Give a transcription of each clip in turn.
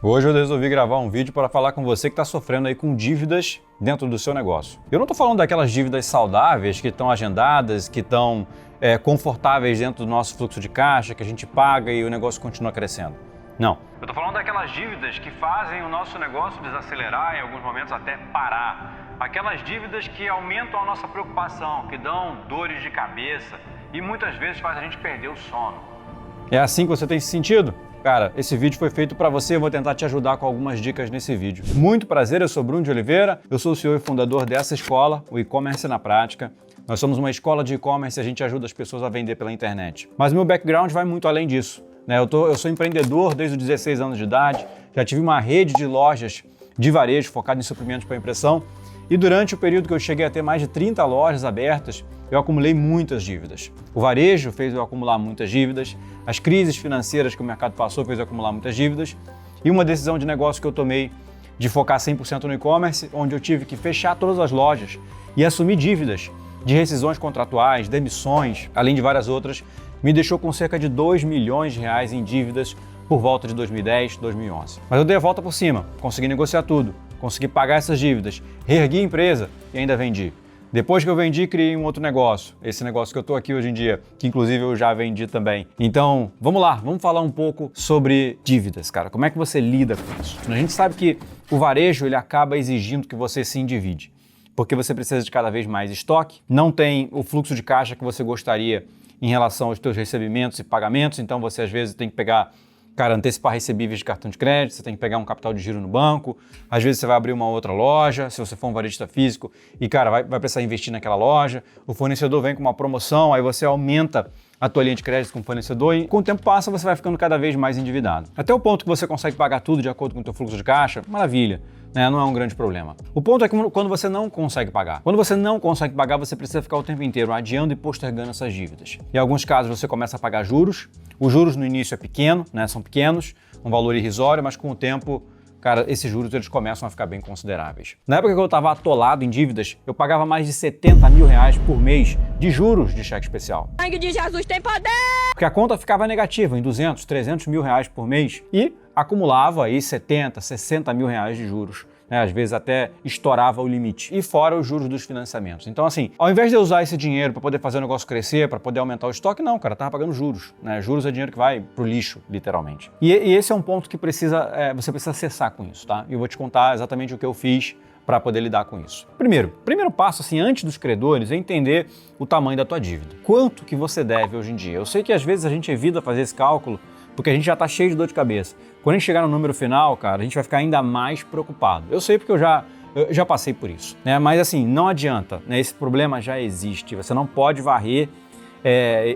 Hoje eu resolvi gravar um vídeo para falar com você que está sofrendo aí com dívidas dentro do seu negócio. Eu não estou falando daquelas dívidas saudáveis que estão agendadas, que estão confortáveis dentro do nosso fluxo de caixa, que a gente paga e o negócio continua crescendo. Não. Eu estou falando daquelas dívidas que fazem o nosso negócio desacelerar, em alguns momentos até parar. Aquelas dívidas que aumentam a nossa preocupação, que dão dores de cabeça e muitas vezes faz a gente perder o sono. É assim que você tem se sentido? Cara, esse vídeo foi feito para você, eu vou tentar te ajudar com algumas dicas nesse vídeo. Muito prazer, eu sou Bruno de Oliveira, eu sou o CEO e fundador dessa escola, o E-Commerce na Prática. Nós somos uma escola de e-commerce e a gente ajuda as pessoas a vender pela internet. Mas o meu background vai muito além disso, né? Eu sou empreendedor desde os 16 anos de idade, já tive uma rede de lojas de varejo focada em suprimentos para impressão e durante o período que eu cheguei a ter mais de 30 lojas abertas, eu acumulei muitas dívidas. O varejo fez eu acumular muitas dívidas, as crises financeiras que o mercado passou fez eu acumular muitas dívidas e uma decisão de negócio que eu tomei de focar 100% no e-commerce, onde eu tive que fechar todas as lojas e assumir dívidas de rescisões contratuais, demissões, além de várias outras, me deixou com cerca de 2 milhões de reais em dívidas por volta de 2010, 2011. Mas eu dei a volta por cima, consegui negociar tudo, consegui pagar essas dívidas, reergui a empresa e ainda vendi. Depois que eu vendi, criei um outro negócio, esse negócio que eu estou aqui hoje em dia, que inclusive eu já vendi também. Então, vamos lá, vamos falar um pouco sobre dívidas, cara. Como é que você lida com isso? A gente sabe que o varejo ele acaba exigindo que você se endivide, porque você precisa de cada vez mais estoque, não tem o fluxo de caixa que você gostaria em relação aos seus recebimentos e pagamentos, então você às vezes tem que pegar, antecipar recebíveis de cartão de crédito, você tem que pegar um capital de giro no banco, às vezes você vai abrir uma outra loja, se você for um varejista físico, e vai precisar investir naquela loja, o fornecedor vem com uma promoção, aí você aumenta a tua linha de crédito com o fornecedor e com o tempo passa você vai ficando cada vez mais endividado. Até o ponto que você consegue pagar tudo de acordo com o teu fluxo de caixa, maravilha. Não é um grande problema. O ponto é que quando você não consegue pagar. Quando você não consegue pagar, você precisa ficar o tempo inteiro adiando e postergando essas dívidas. Em alguns casos você começa a pagar juros. Os juros no início é pequeno, são pequenos, um valor irrisório, mas com o tempo, esses juros eles começam a ficar bem consideráveis. Na época que eu estava atolado em dívidas, eu pagava mais de 70 mil reais por mês de juros de cheque especial. Sangue de Jesus tem poder! Porque a conta ficava negativa em 200, 300 mil reais por mês e acumulava aí 70, 60 mil reais de juros. Às vezes até estourava o limite. E fora os juros dos financiamentos. Então assim, ao invés de eu usar esse dinheiro para poder fazer o negócio crescer, para poder aumentar o estoque, não, tava pagando juros. Juros é dinheiro que vai pro lixo, literalmente. E esse é um ponto que você precisa acessar com isso, tá? E eu vou te contar exatamente o que eu fiz para poder lidar com isso. Primeiro passo, assim, antes dos credores, é entender o tamanho da tua dívida. Quanto que você deve hoje em dia? Eu sei que às vezes a gente evita fazer esse cálculo porque a gente já está cheio de dor de cabeça. Quando a gente chegar no número final, a gente vai ficar ainda mais preocupado. Eu sei porque eu já passei por isso, Mas assim, não adianta, Esse problema já existe. Você não pode varrer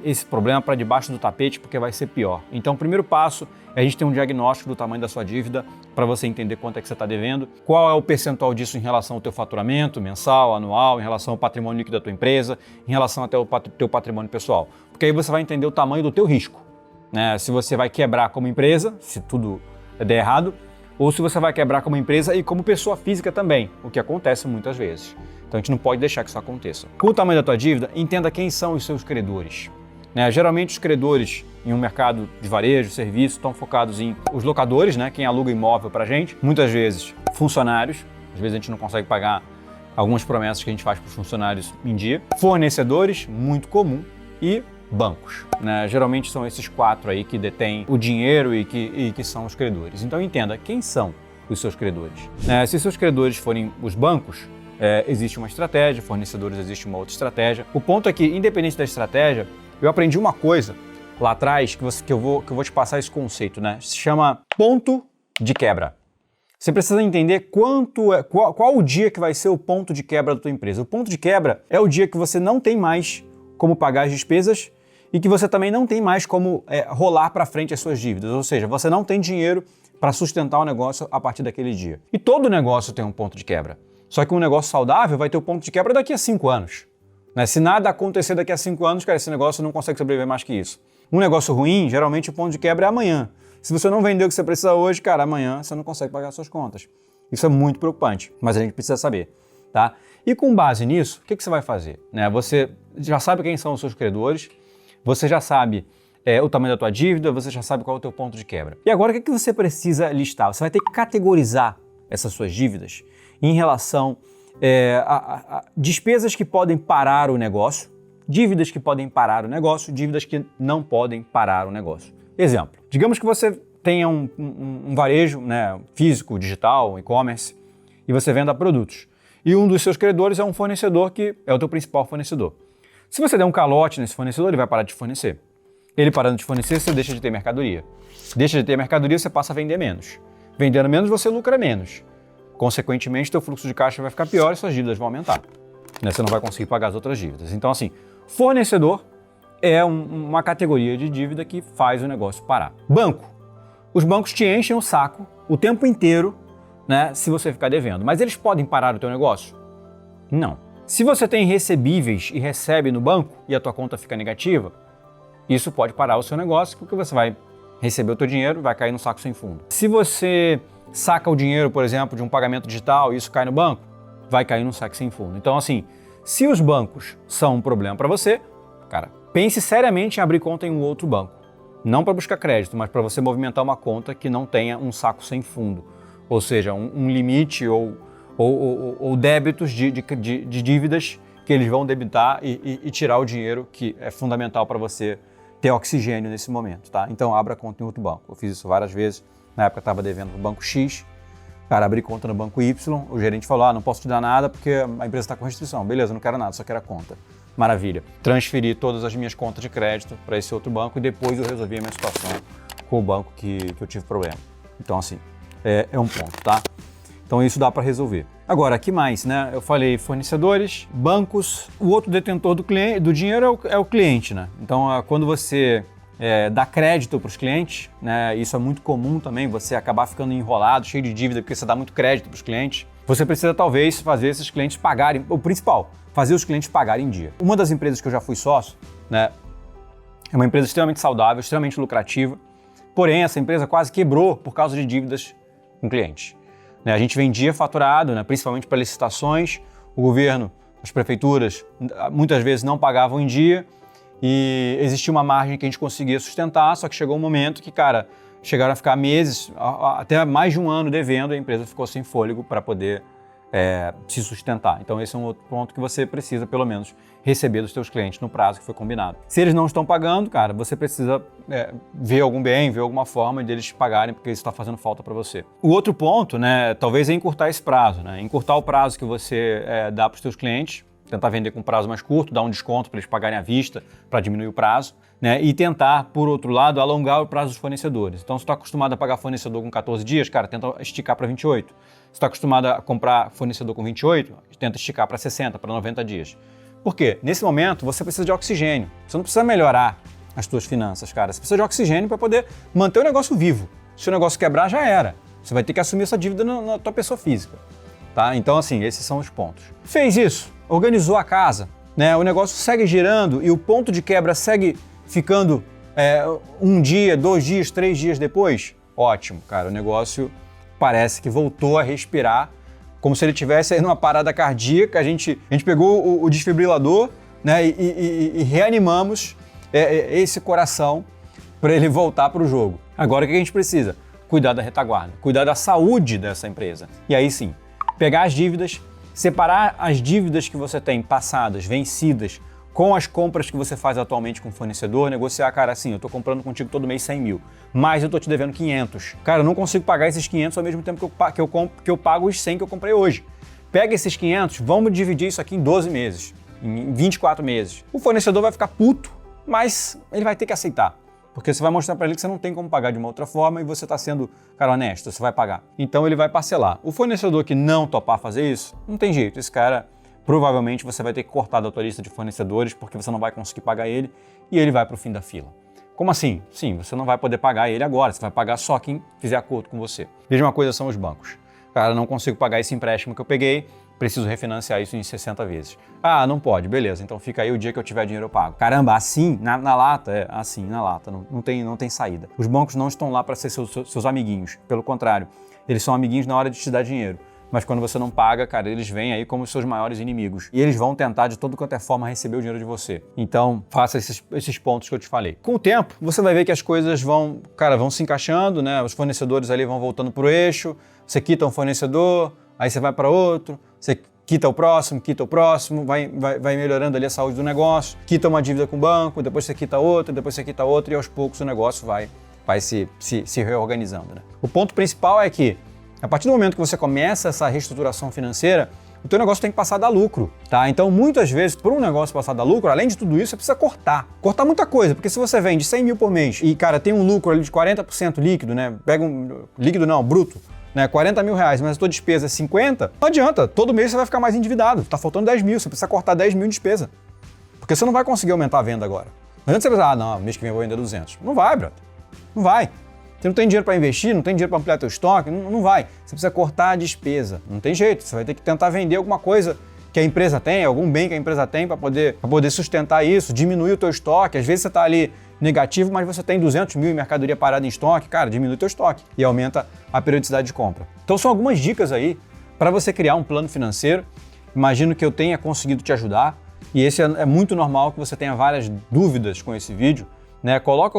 esse problema para debaixo do tapete porque vai ser pior. Então, o primeiro passo é a gente ter um diagnóstico do tamanho da sua dívida para você entender quanto é que você está devendo, qual é o percentual disso em relação ao teu faturamento mensal, anual, em relação ao patrimônio líquido da tua empresa, em relação até ao teu patrimônio pessoal. Porque aí você vai entender o tamanho do teu risco. Se você vai quebrar como empresa, se tudo der errado, ou se você vai quebrar como empresa e como pessoa física também, o que acontece muitas vezes. Então a gente não pode deixar que isso aconteça. Com o tamanho da tua dívida, entenda quem são os seus credores. Geralmente os credores em um mercado de varejo, serviço, estão focados em os locadores, quem aluga imóvel pra gente, muitas vezes funcionários, às vezes a gente não consegue pagar algumas promessas que a gente faz para os funcionários em dia, fornecedores, muito comum, e bancos. Geralmente são esses 4 aí que detêm o dinheiro e que são os credores. Então entenda quem são os seus credores. Se seus credores forem os bancos, existe uma estratégia, fornecedores existe uma outra estratégia. O ponto é que, independente da estratégia, eu aprendi uma coisa lá atrás que eu vou te passar esse conceito, Se chama ponto de quebra. Você precisa entender qual o dia que vai ser o ponto de quebra da tua empresa. O ponto de quebra é o dia que você não tem mais como pagar as despesas e que você também não tem mais como rolar para frente as suas dívidas, ou seja, você não tem dinheiro para sustentar o negócio a partir daquele dia. E todo negócio tem um ponto de quebra, só que um negócio saudável vai ter o ponto de quebra daqui a 5 anos. Se nada acontecer daqui a 5 anos, esse negócio não consegue sobreviver mais que isso. Um negócio ruim, geralmente o ponto de quebra é amanhã. Se você não vendeu o que você precisa hoje, amanhã você não consegue pagar suas contas. Isso é muito preocupante, mas a gente precisa saber, tá? E com base nisso, o que você vai fazer? Você já sabe quem são os seus credores, você já sabe o tamanho da tua dívida, você já sabe qual é o teu ponto de quebra. E agora o que você precisa listar? Você vai ter que categorizar essas suas dívidas em relação a despesas que podem parar o negócio, dívidas que podem parar o negócio, dívidas que não podem parar o negócio. Exemplo, digamos que você tenha um varejo, né, físico, digital, e-commerce, e você venda produtos. E um dos seus credores é um fornecedor que é o teu principal fornecedor. Se você der um calote nesse fornecedor, ele vai parar de fornecer. Ele parando de fornecer, você deixa de ter mercadoria. Deixa de ter mercadoria, você passa a vender menos. Vendendo menos, você lucra menos. Consequentemente, teu fluxo de caixa vai ficar pior e suas dívidas vão aumentar. Né? Você não vai conseguir pagar as outras dívidas. Então, assim, fornecedor é uma categoria de dívida que faz o negócio parar. Banco. Os bancos te enchem o saco o tempo inteiro, né, se você ficar devendo. Mas eles podem parar o teu negócio? Não. Se você tem recebíveis e recebe no banco e a tua conta fica negativa, isso pode parar o seu negócio, porque você vai receber o teu dinheiro e vai cair no saco sem fundo. Se você saca o dinheiro, por exemplo, de um pagamento digital e isso cai no banco, vai cair no saco sem fundo. Então, assim, se os bancos são um problema para você, cara, pense seriamente em abrir conta em um outro banco. Não para buscar crédito, mas para você movimentar uma conta que não tenha um saco sem fundo. Ou seja, um limite ou débitos de dívidas que eles vão debitar e tirar o dinheiro, que é fundamental para você ter oxigênio nesse momento, tá? Então abra conta em outro banco. Eu fiz isso várias vezes. Na época eu estava devendo no banco X, cara, abri conta no banco Y, o gerente falou, não posso te dar nada porque a empresa está com restrição. Beleza, não quero nada, só quero a conta. Maravilha. Transferi todas as minhas contas de crédito para esse outro banco e depois eu resolvi a minha situação com o banco que eu tive problema. Então, assim, é um ponto, tá? Então isso dá para resolver. Agora, que mais, né? Eu falei fornecedores, bancos, o outro detentor do dinheiro é o cliente, né? Então, quando você dá crédito para os clientes, né? Isso é muito comum também, você acabar ficando enrolado, cheio de dívida, porque você dá muito crédito para os clientes. Você precisa talvez fazer esses clientes pagarem, o principal, fazer os clientes pagarem em dia. Uma das empresas que eu já fui sócio, né? É uma empresa extremamente saudável, extremamente lucrativa, porém essa empresa quase quebrou por causa de dívidas com clientes. A gente vendia faturado, né, principalmente para licitações, o governo, as prefeituras, muitas vezes não pagavam em dia e existia uma margem que a gente conseguia sustentar, só que chegou um momento que, cara, chegaram a ficar meses, até mais de um ano devendo, e a empresa ficou sem fôlego para poder se sustentar. Então esse é um outro ponto que você precisa, pelo menos, receber dos seus clientes no prazo que foi combinado. Se eles não estão pagando, cara, você precisa ver algum bem, ver alguma forma de eles te pagarem, porque isso está fazendo falta para você. O outro ponto, né, talvez é encurtar esse prazo, né? Encurtar o prazo que você dá para os seus clientes, tentar vender com um prazo mais curto, dar um desconto para eles pagarem à vista, para diminuir o prazo, né? E tentar, por outro lado, alongar o prazo dos fornecedores. Então, se tu está acostumado a pagar fornecedor com 14 dias, cara, tenta esticar para 28. Se está acostumado a comprar fornecedor com 28, tenta esticar para 60, para 90 dias. Por quê? Nesse momento, você precisa de oxigênio. Você não precisa melhorar as suas finanças, cara. Você precisa de oxigênio para poder manter o negócio vivo. Se o negócio quebrar, já era. Você vai ter que assumir essa dívida na tua pessoa física. Tá? Então, assim, esses são os pontos. Fez isso, organizou a casa, né? O negócio segue girando e o ponto de quebra segue ficando um dia, 2 dias, 3 dias depois. Ótimo, cara. O negócio parece que voltou a respirar, como se ele tivesse aí numa parada cardíaca. A gente pegou o desfibrilador, né, e reanimamos esse coração para ele voltar para o jogo. Agora o que a gente precisa? Cuidar da retaguarda, cuidar da saúde dessa empresa. E aí sim, pegar as dívidas, separar as dívidas que você tem passadas, vencidas, com as compras que você faz atualmente com o fornecedor, negociar, cara, assim, eu tô comprando contigo todo mês 100 mil, mas eu tô te devendo 500. Cara, eu não consigo pagar esses 500 ao mesmo tempo que eu pago os 100 que eu comprei hoje. Pega esses 500, vamos dividir isso aqui em 12 meses, em 24 meses. O fornecedor vai ficar puto, mas ele vai ter que aceitar. Porque você vai mostrar para ele que você não tem como pagar de uma outra forma e você está sendo, cara, honesto, você vai pagar. Então ele vai parcelar. O fornecedor que não topar fazer isso, não tem jeito, esse cara provavelmente você vai ter que cortar da tua lista de fornecedores porque você não vai conseguir pagar ele e ele vai para o fim da fila. Como assim? Sim, você não vai poder pagar ele agora, você vai pagar só quem fizer acordo com você. Mesma coisa são os bancos. Cara, não consigo pagar esse empréstimo que eu peguei, preciso refinanciar isso em 60 vezes. Ah, não pode, beleza, então fica aí, o dia que eu tiver dinheiro eu pago. Caramba, assim, na lata, assim, na lata, não tem saída. Os bancos não estão lá para ser seus amiguinhos, pelo contrário, eles são amiguinhos na hora de te dar dinheiro. mas quando você não paga, cara, eles vêm aí como os seus maiores inimigos. E eles vão tentar de toda quanto é forma receber o dinheiro de você. Então, faça esses pontos que eu te falei. Com o tempo, você vai ver que as coisas vão se encaixando, né? Os fornecedores ali vão voltando pro eixo, você quita um fornecedor, aí você vai para outro, você quita o próximo, vai melhorando ali a saúde do negócio, quita uma dívida com o banco, depois você quita outra, e aos poucos o negócio vai se reorganizando, né? O ponto principal é que, a partir do momento que você começa essa reestruturação financeira, o teu negócio tem que passar a dar lucro, tá? Então, muitas vezes, por um negócio passar a dar lucro, além de tudo isso, você precisa cortar muita coisa, porque se você vende 100 mil por mês e, cara, tem um lucro ali de 40% líquido, né? Pega líquido não, bruto, né, 40 mil reais, mas a tua despesa é 50, não adianta, todo mês você vai ficar mais endividado, tá faltando 10 mil, você precisa cortar 10 mil de despesa, porque você não vai conseguir aumentar a venda agora. Não adianta você pensar, não, mês que vem eu vou vender 200. Não vai, brother, não vai. Você não tem dinheiro para investir, não tem dinheiro para ampliar teu estoque, não vai. Você precisa cortar a despesa, não tem jeito, você vai ter que tentar vender alguma coisa que a empresa tem, algum bem que a empresa tem para poder sustentar isso, diminuir o teu estoque. Às vezes você está ali negativo, mas você tem 200 mil em mercadoria parada em estoque, cara, diminui o teu estoque e aumenta a periodicidade de compra. Então são algumas dicas aí para você criar um plano financeiro. Imagino que eu tenha conseguido te ajudar e esse é muito normal que você tenha várias dúvidas com esse vídeo, né? Coloca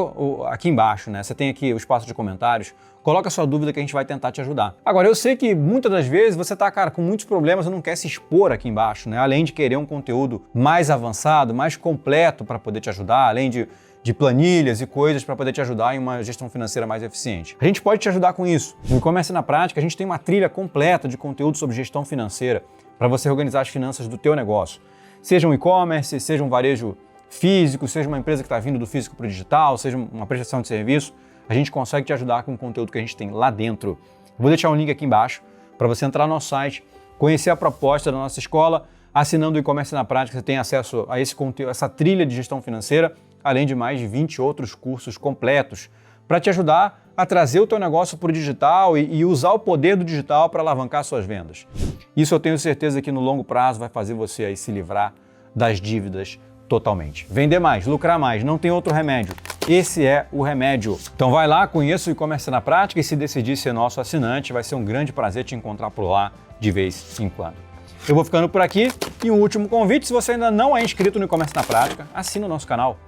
aqui embaixo, né? Você tem aqui o espaço de comentários, coloca a sua dúvida que a gente vai tentar te ajudar. Agora, eu sei que muitas das vezes você tá, cara, com muitos problemas e não quer se expor aqui embaixo, né? Além de querer um conteúdo mais avançado, mais completo para poder te ajudar, além de planilhas e coisas para poder te ajudar em uma gestão financeira mais eficiente. A gente pode te ajudar com isso. No E-Commerce na Prática, a gente tem uma trilha completa de conteúdo sobre gestão financeira para você organizar as finanças do teu negócio. Seja um e-commerce, seja um varejo físico, seja uma empresa que está vindo do físico para o digital, seja uma prestação de serviço, a gente consegue te ajudar com o conteúdo que a gente tem lá dentro. Vou deixar um link aqui embaixo para você entrar no nosso site, conhecer a proposta da nossa escola. Assinando o E-Commerce na Prática, você tem acesso a esse conteúdo, essa trilha de gestão financeira, além de mais de 20 outros cursos completos para te ajudar a trazer o teu negócio para o digital e usar o poder do digital para alavancar suas vendas. Isso eu tenho certeza que no longo prazo vai fazer você aí se livrar das dívidas totalmente. Vender mais, lucrar mais, não tem outro remédio. Esse é o remédio. Então vai lá, conheça o E-Commerce na Prática e se decidir ser nosso assinante, vai ser um grande prazer te encontrar por lá de vez em quando. Eu vou ficando por aqui e um último convite, se você ainda não é inscrito no E-Commerce na Prática, assina o nosso canal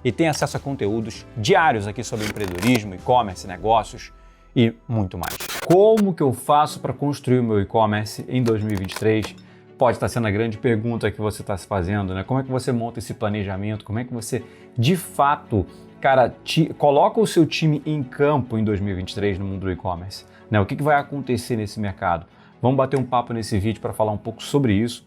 e tem acesso a conteúdos diários aqui sobre empreendedorismo, e-commerce, negócios e muito mais. Como que eu faço para construir o meu e-commerce em 2023? Pode estar sendo a grande pergunta que você está se fazendo, né? Como é que você monta esse planejamento? Como é que você, de fato, cara, coloca o seu time em campo em 2023 no mundo do e-commerce, né? O que vai acontecer nesse mercado? Vamos bater um papo nesse vídeo para falar um pouco sobre isso